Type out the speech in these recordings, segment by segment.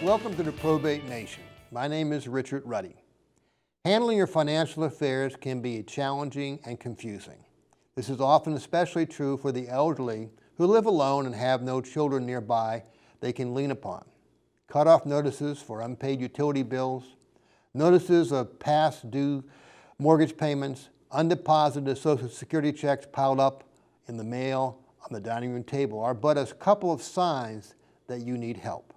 Welcome to the Probate Nation. My name is Richard Ruddy. Handling your financial affairs can be challenging and confusing. This is often especially true for the elderly who live alone and have no children nearby they can lean upon. Cut-off notices for unpaid utility bills, notices of past due mortgage payments, undeposited Social Security checks piled up in the mail on the dining room table are but a couple of signs that you need help.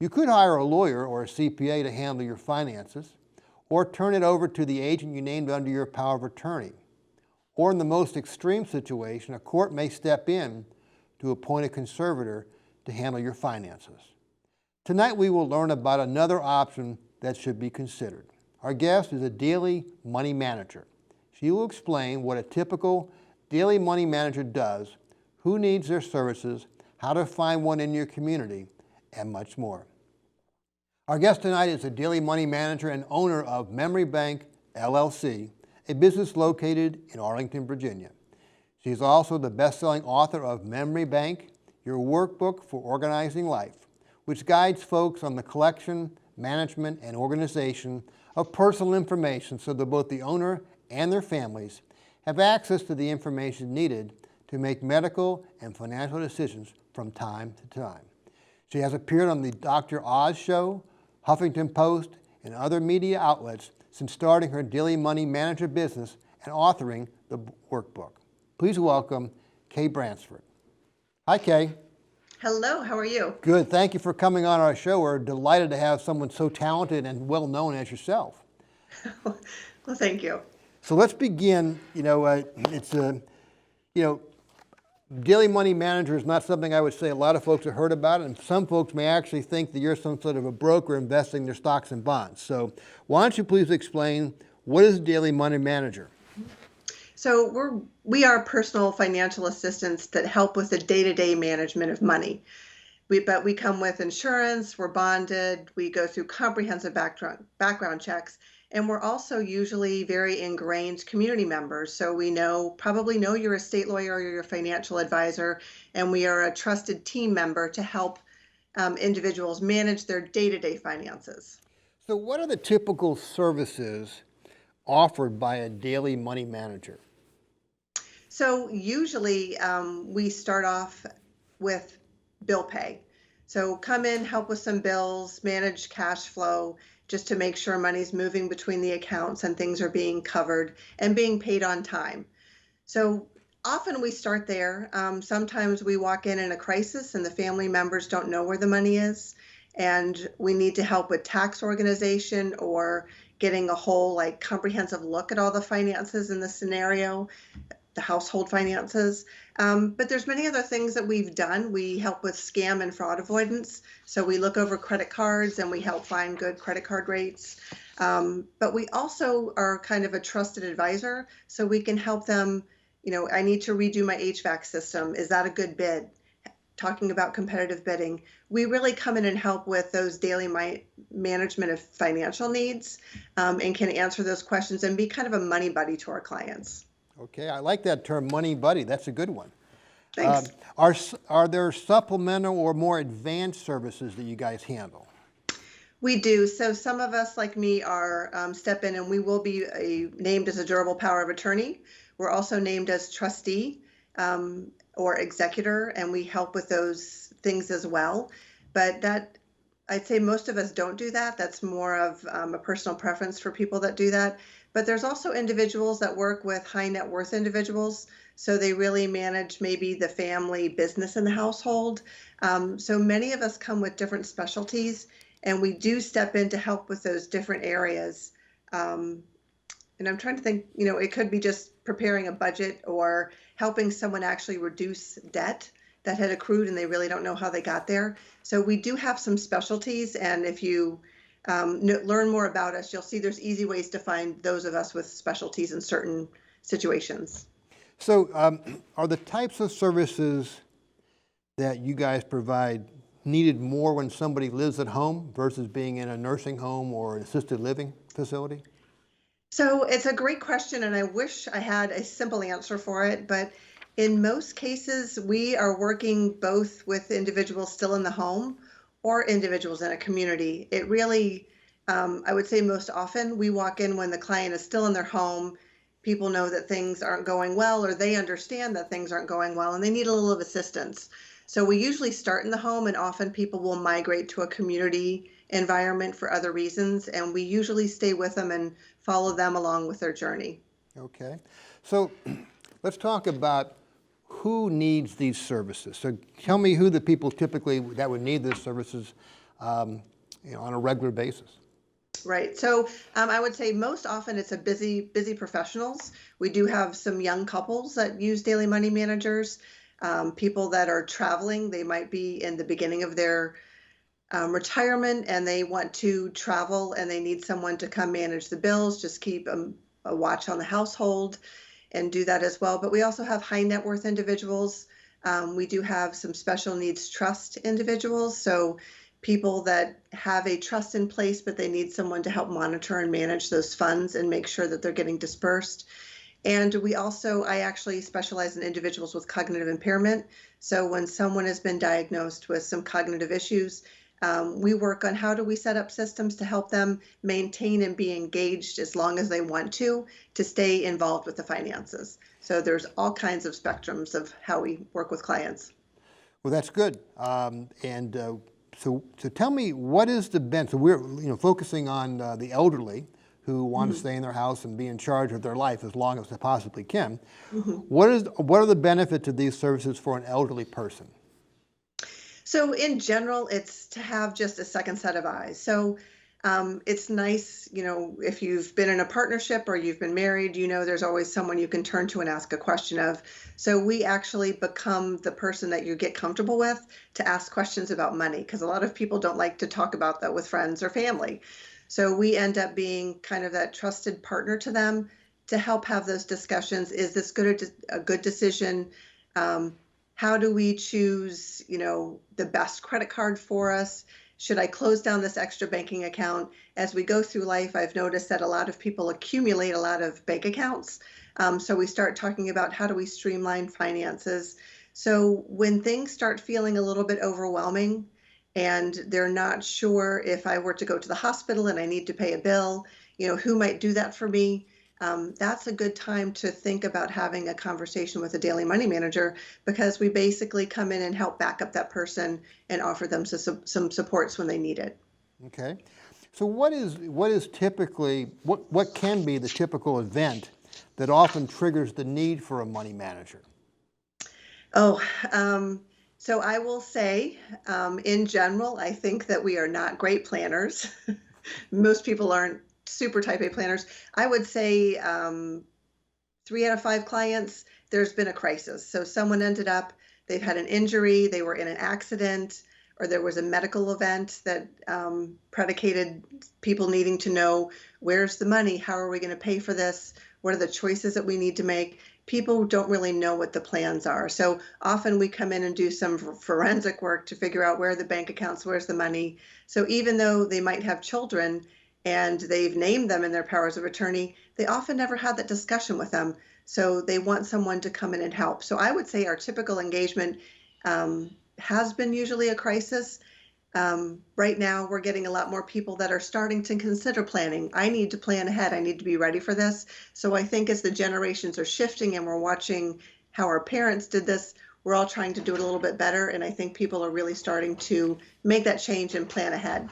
You could hire a lawyer or a CPA to handle your finances, or turn it over to the agent you named under your power of attorney. Or in the most extreme situation, a court may step in to appoint a conservator to handle your finances. Tonight we will learn about another option that should be considered. Our guest is a daily money manager. She will explain what a typical daily money manager does, who needs their services, how to find one in your community, and much more. Our guest tonight is a daily money manager and owner of Memory Bank, LLC, a business located in Arlington, Virginia. She is also the best-selling author of Memory Bank, Your Workbook for Organizing Life, which guides folks on the collection, management, and organization of personal information so that both the owner and their families have access to the information needed to make medical and financial decisions from time to time. She has appeared on the Dr. Oz Show, Huffington Post, and other media outlets since starting her daily money manager business and authoring the workbook. Please welcome Kay Bransford. Hi, Kay. Hello, how are you? Good. Thank you for coming on our show. We're delighted to have someone so talented and well-known as yourself. Well, thank you. So let's begin. Daily money manager is not something I would say a lot of folks have heard about, and some folks may actually think that you're some sort of a broker investing their stocks and bonds. So why don't you please explain, what is a daily money manager? So we are personal financial assistants that help with the day-to-day management of money. But we come with insurance, we're bonded, we go through comprehensive background checks, and we're also usually very ingrained community members. So we probably know your estate lawyer or your financial advisor, and we are a trusted team member to help individuals manage their day-to-day finances. So what are the typical services offered by a daily money manager? So usually we start off with bill pay. So come in, help with some bills, manage cash flow, just to make sure money's moving between the accounts and things are being covered and being paid on time. So often we start there. Sometimes we walk in a crisis and the family members don't know where the money is, and we need to help with tax organization or getting a whole comprehensive look at all the finances in the scenario, the household finances. But there's many other things that we've done. We help with scam and fraud avoidance. So we look over credit cards and we help find good credit card rates. But we also are kind of a trusted advisor. So we can help them, I need to redo my HVAC system. Is that a good bid? Talking about competitive bidding. We really come in and help with those daily management of financial needs and can answer those questions and be kind of a money buddy to our clients. Okay, I like that term, money buddy. That's a good one. Thanks. Are there supplemental or more advanced services that you guys handle? We do. So some of us, like me, are step in and we will be named as a durable power of attorney. We're also named as trustee or executor, and we help with those things as well. But I'd say most of us don't do that. That's more of a personal preference for people that do that. But there's also individuals that work with high net worth individuals. So they really manage maybe the family business in the household. So many of us come with different specialties, and we do step in to help with those different areas. And I'm trying to think, it could be just preparing a budget or helping someone actually reduce debt that had accrued and they really don't know how they got there. So we do have some specialties, and if you learn more about us, you'll see there's easy ways to find those of us with specialties in certain situations. So are the types of services that you guys provide needed more when somebody lives at home versus being in a nursing home or an assisted living facility? So it's a great question, and I wish I had a simple answer for it, but in most cases, we are working both with individuals still in the home or individuals in a community. It really, I would say most often we walk in when the client is still in their home. People know that things aren't going well, or they understand that things aren't going well and they need a little of assistance. So we usually start in the home, and often people will migrate to a community environment for other reasons. And we usually stay with them and follow them along with their journey. Okay. So let's talk about who needs these services. So tell me who the people typically that would need these services on a regular basis. Right. So I would say most often it's a busy professionals. We do have some young couples that use daily money managers. People that are traveling, they might be in the beginning of their retirement and they want to travel and they need someone to come manage the bills, just keep a watch on the household and do that as well. But we also have high net worth individuals. We do have some special needs trust individuals. So people that have a trust in place, but they need someone to help monitor and manage those funds and make sure that they're getting dispersed. And I actually specialize in individuals with cognitive impairment. So when someone has been diagnosed with some cognitive issues, we work on how do we set up systems to help them maintain and be engaged as long as they want to stay involved with the finances. So there's all kinds of spectrums of how we work with clients. Well, that's good. So tell me, what is the benefit? So we're focusing on the elderly who want to stay in their house and be in charge of their life as long as they possibly can. What are the benefits of these services for an elderly person? So in general, it's to have just a second set of eyes. So it's nice, if you've been in a partnership or you've been married, there's always someone you can turn to and ask a question of. So we actually become the person that you get comfortable with to ask questions about money, because a lot of people don't like to talk about that with friends or family. So we end up being kind of that trusted partner to them to help have those discussions. Is this a good decision? How do we choose, the best credit card for us? Should I close down this extra banking account? As we go through life, I've noticed that a lot of people accumulate a lot of bank accounts. So we start talking about how do we streamline finances. So when things start feeling a little bit overwhelming and they're not sure, if I were to go to the hospital and I need to pay a bill, who might do that for me? That's a good time to think about having a conversation with a daily money manager, because we basically come in and help back up that person and offer them some supports when they need it. Okay. So what can be the typical event that often triggers the need for a money manager? So I will say, in general, I think that we are not great planners. Most people aren't super type A planners. I would say 3 out of 5 clients, there's been a crisis. So someone they've had an injury, they were in an accident, or there was a medical event that predicated people needing to know, where's the money? How are we going to pay for this? What are the choices that we need to make? People don't really know what the plans are. So often we come in and do some forensic work to figure out where are the bank accounts, where's the money. So even though they might have children and they've named them in their powers of attorney, they often never had that discussion with them. So they want someone to come in and help. So I would say our typical engagement has been usually a crisis. Right now, we're getting a lot more people that are starting to consider planning. I need to plan ahead. I need to be ready for this. So I think as the generations are shifting and we're watching how our parents did this, we're all trying to do it a little bit better. And I think people are really starting to make that change and plan ahead.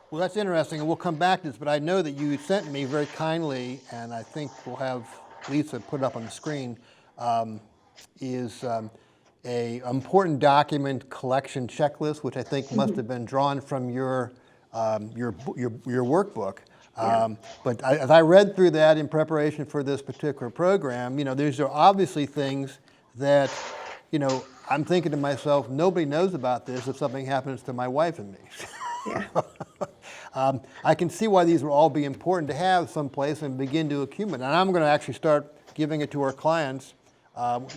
Well, that's interesting, and we'll come back to this, but I know that you sent me very kindly, and I think we'll have Lisa put it up on the screen, is a important document collection checklist, which I think must have been drawn from your workbook. But as I read through that in preparation for this particular program, these are obviously things that, I'm thinking to myself, nobody knows about this if something happens to my wife and me. Yeah. I can see why these will all be important to have someplace and begin to accumulate. And I'm going to actually start giving it to our clients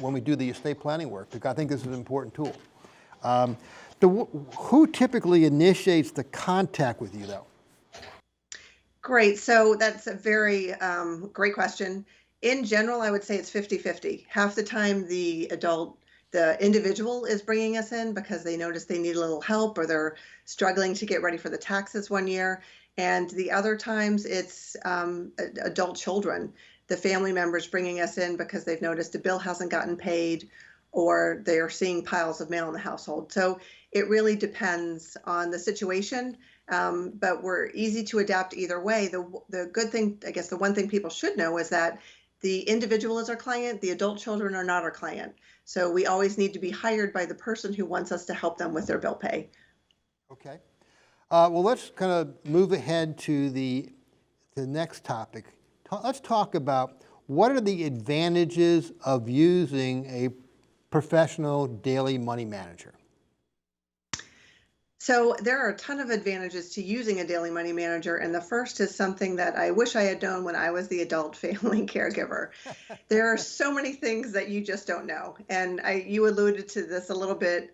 when we do the estate planning work, because I think this is an important tool. Who typically initiates the contact with you, though? Great. So that's a very great question. In general, I would say it's 50-50. Half the time, the adult the individual is bringing us in because they notice they need a little help or they're struggling to get ready for the taxes one year. And the other times it's adult children, the family members bringing us in because they've noticed a bill hasn't gotten paid or they're seeing piles of mail in the household. So it really depends on the situation, but we're easy to adapt either way. The good thing, I guess the one thing people should know is that the individual is our client, the adult children are not our client. So we always need to be hired by the person who wants us to help them with their bill pay. Okay. Well, let's kind of move ahead to the next topic. Let's talk about what are the advantages of using a professional daily money manager. So there are a ton of advantages to using a daily money manager, and the first is something that I wish I had known when I was the adult family caregiver. There are so many things that you just don't know, and you alluded to this a little bit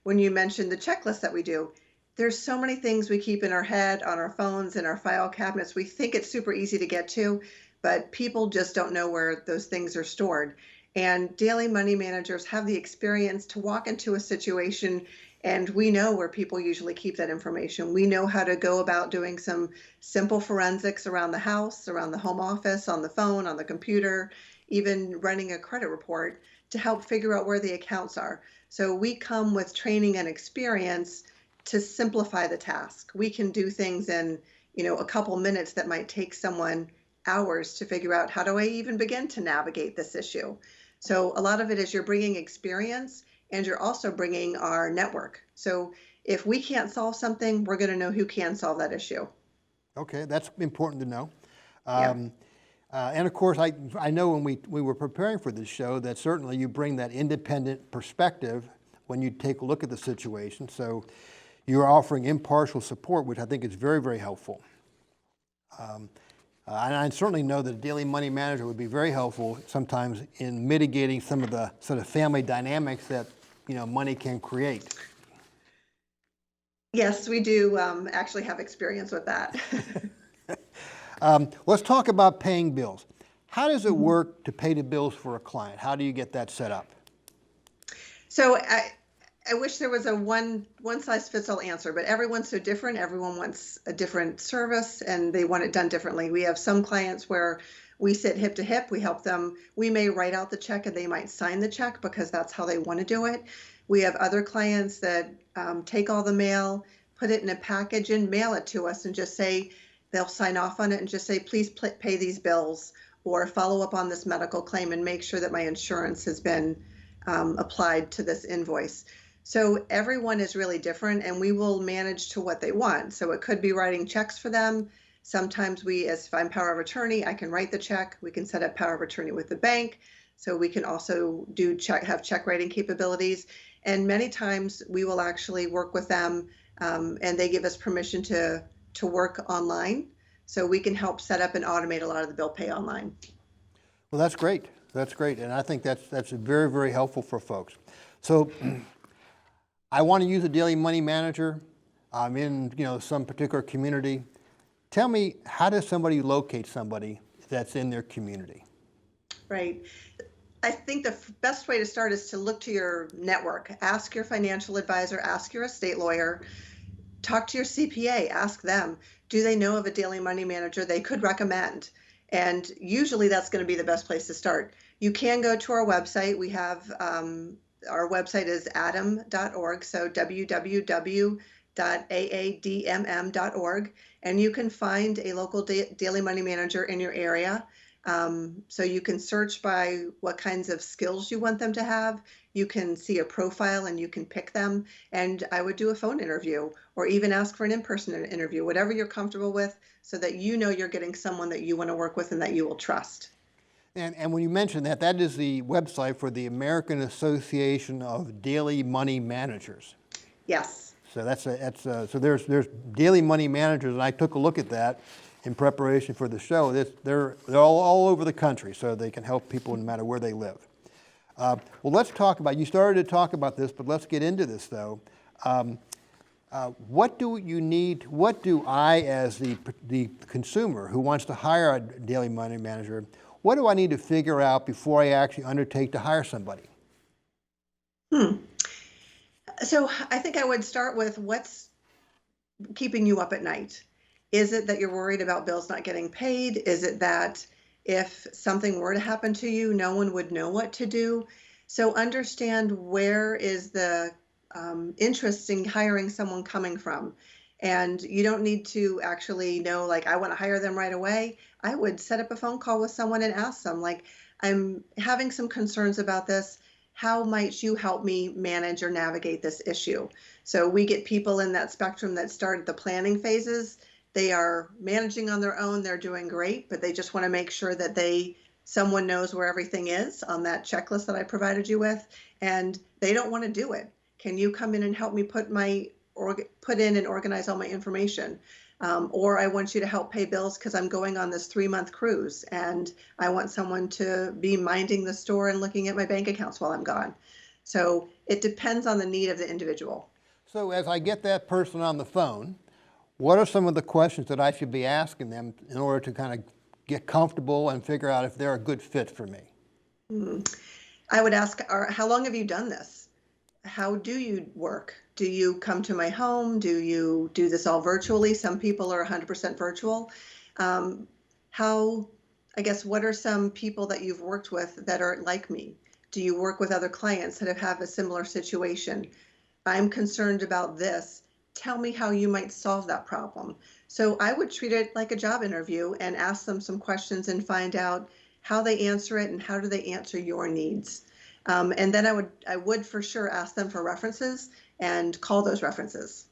when you mentioned the checklist that we do. There's so many things we keep in our head, on our phones, in our file cabinets. We think it's super easy to get to, but people just don't know where those things are stored. And daily money managers have the experience to walk into a situation, and we know where people usually keep that information. We know how to go about doing some simple forensics around the house, around the home office, on the phone, on the computer, even running a credit report to help figure out where the accounts are. So we come with training and experience to simplify the task. We can do things in, a couple minutes that might take someone hours to figure out, how do I even begin to navigate this issue? So a lot of it is you're bringing experience and you're also bringing our network. So if we can't solve something, we're going to know who can solve that issue. Okay, that's important to know. Yeah. And of course, I know when we were preparing for this show that certainly you bring that independent perspective when you take a look at the situation. So you're offering impartial support, which I think is very, very helpful. And I certainly know that a daily money manager would be very helpful sometimes in mitigating some of the sort of family dynamics that money can create. Yes, we do actually have experience with that. Let's talk about paying bills. How does it work to pay the bills for a client? How do you get that set up? So I wish there was a one size fits all answer, but everyone's so different. Everyone wants a different service and they want it done differently. We have some clients where we sit hip to hip. We help them. We may write out the check and they might sign the check because that's how they want to do it. We have other clients that take all the mail, put it in a package and mail it to us and just say, they'll sign off on it and just say, please pay these bills or follow up on this medical claim and make sure that my insurance has been applied to this invoice. So everyone is really different and we will manage to what they want. So it could be writing checks for them. Sometimes if I'm power of attorney, I can write the check. We can set up power of attorney with the bank. So we can also have check writing capabilities. And many times we will actually work with them and they give us permission to work online. So we can help set up and automate a lot of the bill pay online. Well, that's great. That's great. And I think that's very, very helpful for folks. So I want to use a daily money manager. I'm in some particular community. Tell me, how does somebody locate somebody that's in their community? Right. I think the best way to start is to look to your network. Ask your financial advisor, ask your estate lawyer, talk to your CPA, ask them, do they know of a daily money manager they could recommend? And usually that's going to be the best place to start. You can go to our website. We have our website is adam.org, so www.aadmm.org, and you can find a local daily money manager in your area. So you can search by what kinds of skills you want them to have. You can see a profile and you can pick them. And I would do a phone interview or even ask for an in-person interview, whatever you're comfortable with, so that you're getting someone that you want to work with and that you will trust. And when you mention that, that is the website for the American Association of Daily Money Managers. Yes. So so there's daily money managers, and I took a look at that in preparation for the show. They're all over the country, so they can help people no matter where they live. Well, let's talk about, you started to talk about this, but let's get into this though. What do I, as the consumer who wants to hire a daily money manager, what do I need to figure out before I actually undertake to hire somebody? Hmm. So I think I would start with what's keeping you up at night. Is it that you're worried about bills not getting paid? Is it that if something were to happen to you, no one would know what to do? So understand where is the interest in hiring someone coming from. And you don't need to actually know, like, I want to hire them right away. I would set up a phone call with someone and ask them, like, I'm having some concerns about this. How might you help me manage or navigate this issue? So we get people in that spectrum that start at the planning phases. They are managing on their own, they're doing great, but they just want to make sure that someone knows where everything is on that checklist that I provided you with, and they don't want to do it. Can you come in and help me put in and organize all my information? Or I want you to help pay bills because I'm going on this 3-month cruise and I want someone to be minding the store and looking at my bank accounts while I'm gone. So it depends on the need of the individual. So as I get that person on the phone, what are some of the questions that I should be asking them in order to kind of get comfortable and figure out if they're a good fit for me? I would ask, how long have you done this? How do you work? Do you come to my home? Do you do this all virtually? Some people are 100% virtual. Um, how, I guess, what are some people that you've worked with that are like me? Do you work with other clients that have had a similar situation? I'm concerned about this. Tell me how you might solve that problem. So I would treat it like a job interview and ask them some questions and find out how they answer it and how do they answer your needs. And then I would for sure ask them for references and call those references.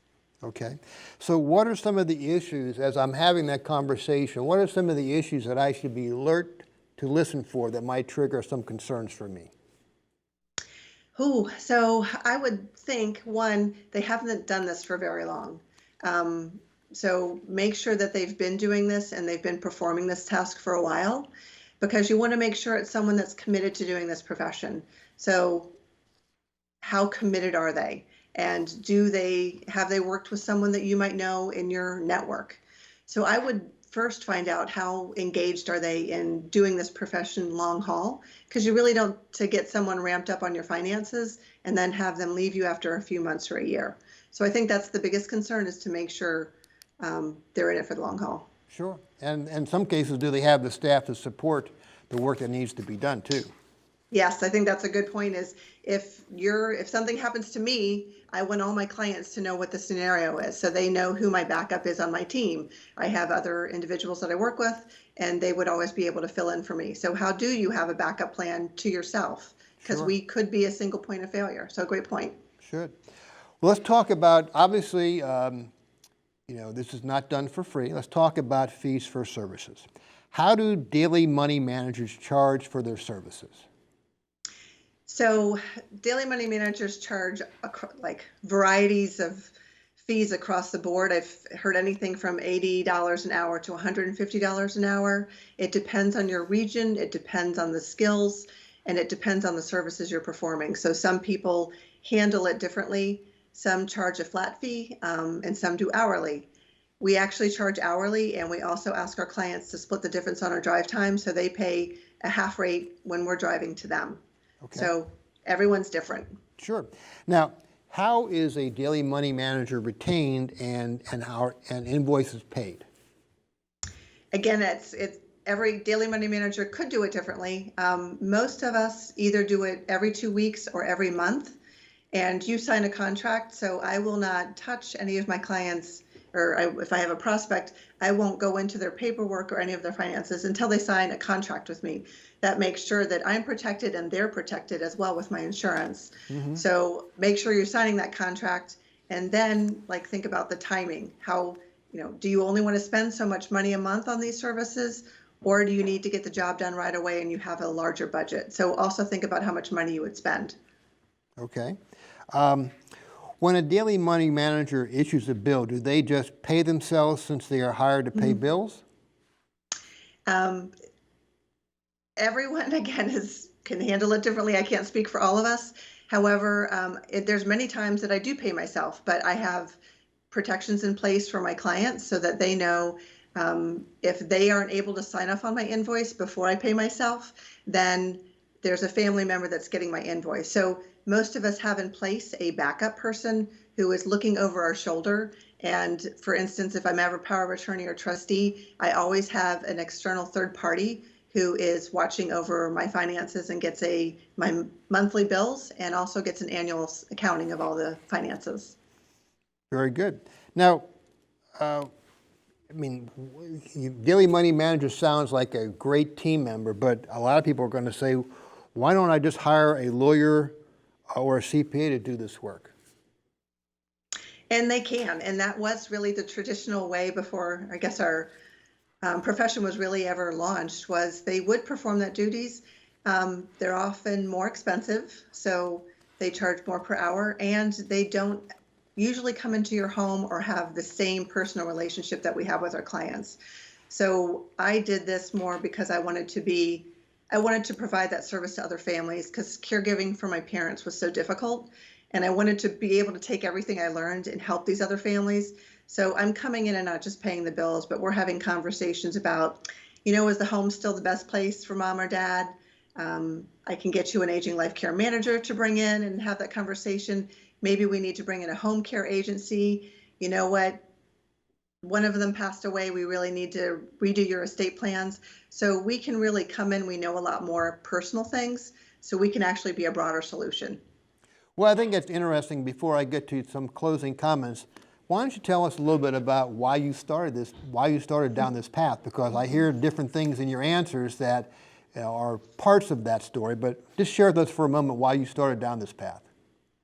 Okay. So what are some of the issues, as I'm having that conversation, what are some of the issues that I should be alert to listen for that might trigger some concerns for me? So I would think, one, they haven't done this for very long. Um, so make sure that they've been doing this and they've been performing this task for a while, because you want to make sure it's someone that's committed to doing this profession. So how committed are they? And have they worked with someone that you might know in your network? So I would first find out how engaged are they in doing this profession long haul, because you really don't to get someone ramped up on your finances and then have them leave you after a few months or a year. So I think that's the biggest concern, is to make sure they're in it for the long haul. Sure. And in some cases, do they have the staff to support the work that needs to be done too? Yes, I think that's a good point, is if something happens to me, I want all my clients to know what the scenario is so they know who my backup is on my team. I have other individuals that I work with and they would always be able to fill in for me. So how do you have a backup plan to yourself? Because Sure. we could be a single point of failure. So great point. Should. Well, let's talk about, obviously, this is not done for free. Let's talk about fees for services. How do daily money managers charge for their services? So daily money managers charge like varieties of fees across the board. I've heard anything from $80 an hour to $150 an hour. It depends on your region, it depends on the skills, and it depends on the services you're performing. So some people handle it differently. Some charge a flat fee, and some do hourly. We actually charge hourly, and we also ask our clients to split the difference on our drive time, so they pay a half rate when we're driving to them. Okay. So everyone's different. Sure. Now, how is a daily money manager retained and invoices paid? Again, it's every daily money manager could do it differently. Most of us either do it every 2 weeks or every month, and you sign a contract. So I will not touch any of my clients, if I have a prospect, I won't go into their paperwork or any of their finances until they sign a contract with me. That makes sure that I'm protected and they're protected as well with my insurance. Mm-hmm. So make sure you're signing that contract, and then think about the timing. How, do you only want to spend so much money a month on these services, or do you need to get the job done right away and you have a larger budget? So also think about how much money you would spend. Okay. When a daily money manager issues a bill, do they just pay themselves since they are hired to pay bills? Everyone, again, can handle it differently. I can't speak for all of us. However, there's many times that I do pay myself, but I have protections in place for my clients so that they know, if they aren't able to sign off on my invoice before I pay myself, then there's a family member that's getting my invoice. So most of us have in place a backup person who is looking over our shoulder. And for instance, if I'm ever power of attorney or trustee, I always have an external third party who is watching over my finances and gets my monthly bills and also gets an annual accounting of all the finances. Very good. Now, daily money manager sounds like a great team member, but a lot of people are going to say, why don't I just hire a lawyer or a CPA to do this work? And they can, and that was really the traditional way before, I guess, our profession was really ever launched, was they would perform that duties. They're often more expensive, so they charge more per hour, and they don't usually come into your home or have the same personal relationship that we have with our clients. So I did this more because I wanted to provide that service to other families, because caregiving for my parents was so difficult. And I wanted to be able to take everything I learned and help these other families. So I'm coming in and not just paying the bills, but we're having conversations about, is the home still the best place for mom or dad? I can get you an aging life care manager to bring in and have that conversation. Maybe we need to bring in a home care agency. You know what? One of them passed away. We really need to redo your estate plans. So we can really come in. We know a lot more personal things, so we can actually be a broader solution. Well, I think it's interesting. Before I get to some closing comments, why don't you tell us a little bit about why you started down this path? Because I hear different things in your answers that are parts of that story, but just share with us for a moment why you started down this path.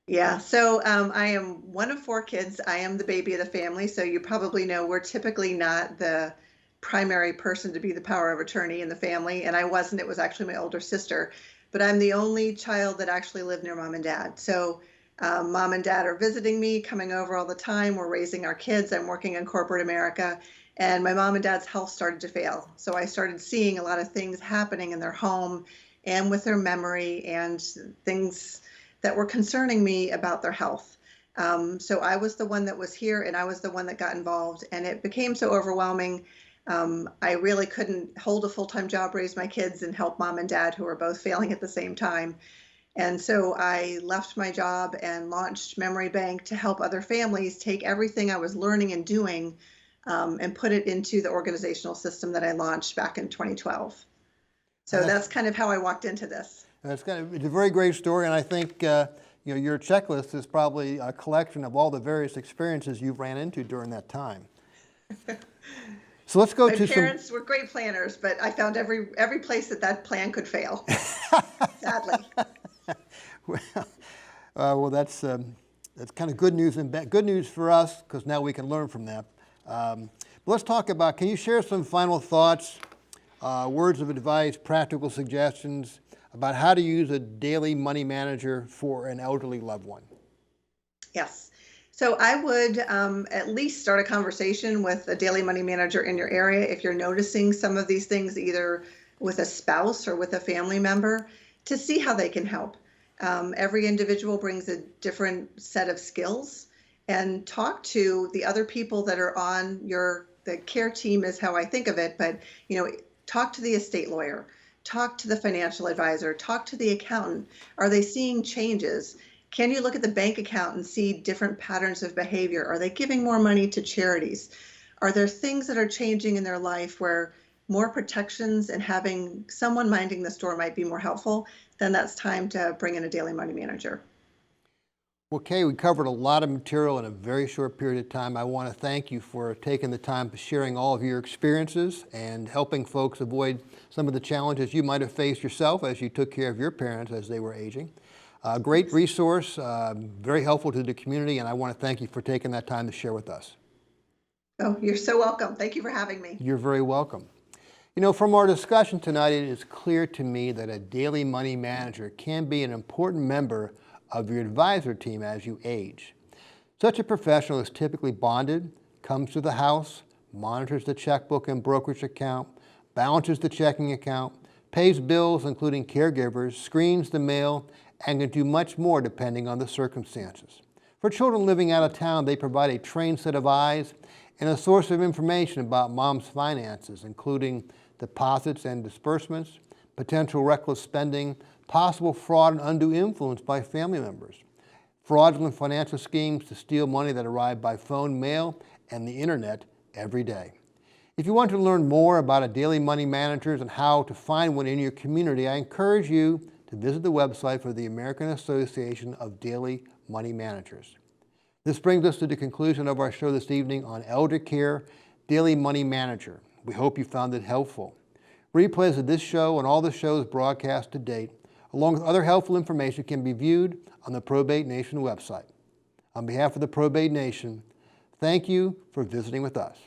Yeah, so I am one of 4 kids. I am the baby of the family, so you probably know we're typically not the primary person to be the power of attorney in the family, and I wasn't. It was actually my older sister, but I'm the only child that actually lived near mom and dad. So mom and dad are visiting me, coming over all the time. We're raising our kids. I'm working in corporate America, and my mom and dad's health started to fail. So I started seeing a lot of things happening in their home and with their memory and things that were concerning me about their health. So I was the one that was here, and I was the one that got involved, and it became so overwhelming. I really couldn't hold a full-time job, raise my kids, and help mom and dad, who were both failing at the same time. And so I left my job and launched Memory Bank to help other families take everything I was learning and doing and put it into the organizational system that I launched back in 2012. So that's kind of how I walked into this. It's a very great story, and I think your checklist is probably a collection of all the various experiences you've ran into during that time. So let's go to some. My parents were great planners, but I found every place that plan could fail, sadly. Well, that's kind of good news, and good news for us, because now we can learn from that. But let's talk about, can you share some final thoughts, words of advice, practical suggestions about how to use a daily money manager for an elderly loved one? Yes. So I would at least start a conversation with a daily money manager in your area if you're noticing some of these things, either with a spouse or with a family member, to see how they can help. Every individual brings a different set of skills, and talk to the other people that are on the care team is how I think of it, but talk to the estate lawyer, talk to the financial advisor, talk to the accountant. Are they seeing changes? Can you look at the bank account and see different patterns of behavior? Are they giving more money to charities? Are there things that are changing in their life where more protections and having someone minding the store might be more helpful? Then that's time to bring in a daily money manager. Okay, we covered a lot of material in a very short period of time. I want to thank you for taking the time to sharing all of your experiences and helping folks avoid some of the challenges you might have faced yourself as you took care of your parents as they were aging. Great resource, very helpful to the community, and I want to thank you for taking that time to share with us. Oh, you're so welcome. Thank you for having me. You're very welcome. From our discussion tonight, it is clear to me that a daily money manager can be an important member of your advisor team as you age. Such a professional is typically bonded, comes to the house, monitors the checkbook and brokerage account, balances the checking account, pays bills including caregivers, screens the mail, and can do much more depending on the circumstances. For children living out of town, they provide a trained set of eyes and a source of information about mom's finances, including deposits and disbursements, potential reckless spending, possible fraud and undue influence by family members, fraudulent financial schemes to steal money that arrive by phone, mail, and the internet every day. If you want to learn more about a daily money managers and how to find one in your community, I encourage you to visit the website for the American Association of Daily Money Managers. This brings us to the conclusion of our show this evening on Elder Care Daily Money Manager. We hope you found it helpful. Replays of this show and all the shows broadcast to date, along with other helpful information, can be viewed on the Probate Nation website. On behalf of the Probate Nation, thank you for visiting with us.